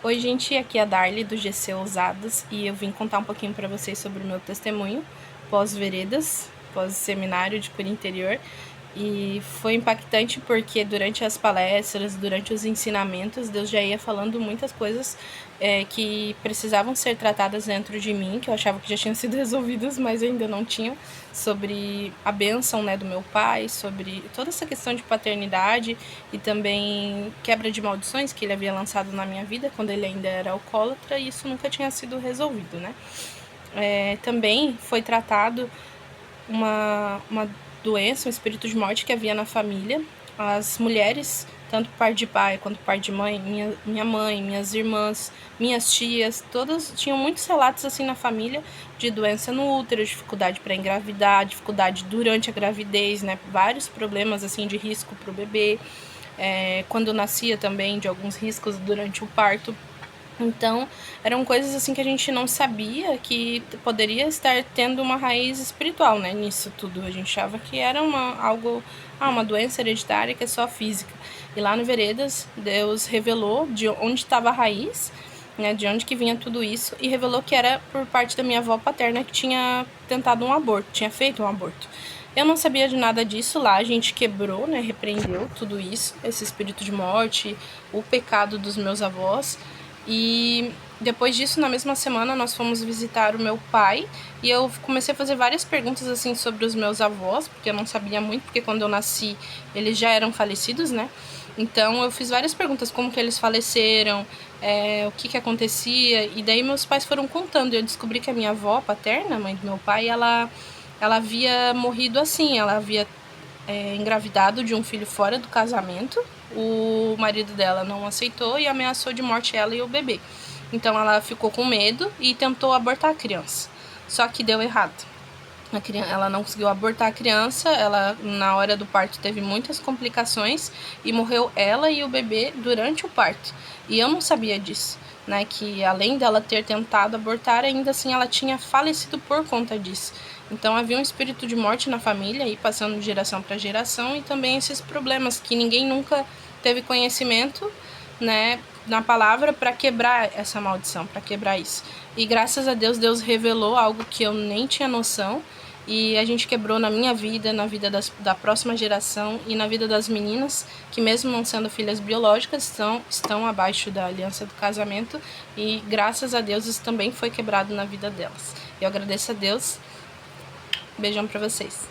Oi gente, aqui é a Darly do GC Ousadas e eu vim contar um pouquinho para vocês sobre o meu testemunho pós-veredas, pós-seminário de cura interior. E foi impactante porque durante as palestras, durante os ensinamentos, Deus já ia falando muitas coisas que precisavam ser tratadas dentro de mim, que eu achava que já tinham sido resolvidas, mas ainda não tinham, sobre a bênção, né, do meu pai, sobre toda essa questão de paternidade e também quebra de maldições que ele havia lançado na minha vida quando ele ainda era alcoólatra, e isso nunca tinha sido resolvido, né? Também foi tratado uma doença, um espírito de morte que havia na família. As mulheres, tanto par de pai quanto par de mãe, minha mãe, minhas irmãs, minhas tias, todas tinham muitos relatos assim na família de doença no útero, dificuldade para engravidar, dificuldade durante a gravidez, né? Vários problemas assim de risco para o bebê. Quando nascia também, de alguns riscos durante o parto. Então, eram coisas assim que a gente não sabia que poderia estar tendo uma raiz espiritual, né, nisso tudo. A gente achava que era uma doença hereditária que é só física. E lá no Veredas, Deus revelou de onde estava a raiz, né, de onde que vinha tudo isso, e revelou que era por parte da minha avó paterna que tinha tentado um aborto, tinha feito um aborto. Eu não sabia de nada disso. Lá a gente quebrou, né, repreendeu tudo isso, esse espírito de morte, o pecado dos meus avós. E depois disso, na mesma semana, nós fomos visitar o meu pai e eu comecei a fazer várias perguntas assim sobre os meus avós, porque eu não sabia muito, porque quando eu nasci eles já eram falecidos, né? Então eu fiz várias perguntas, como que eles faleceram, o que acontecia, e daí meus pais foram contando e eu descobri que a minha avó paterna, mãe do meu pai, ela havia morrido assim, ela havia engravidado de um filho fora do casamento. O marido dela não aceitou e ameaçou de morte ela e o bebê. Então ela ficou com medo e tentou abortar a criança. Só que deu errado. Ela não conseguiu abortar a criança, ela na hora do parto teve muitas complicações e morreu ela e o bebê durante o parto. E eu não sabia disso, né, que além dela ter tentado abortar, ainda assim ela tinha falecido por conta disso. Então havia um espírito de morte na família, aí passando de geração para geração, e também esses problemas que ninguém nunca teve conhecimento, né, na palavra para quebrar essa maldição, para quebrar isso. E graças a Deus, Deus revelou algo que eu nem tinha noção, e a gente quebrou na minha vida, na vida da próxima geração e na vida das meninas, que mesmo não sendo filhas biológicas, estão abaixo da aliança do casamento, e graças a Deus isso também foi quebrado na vida delas. Eu agradeço a Deus. Beijão pra vocês.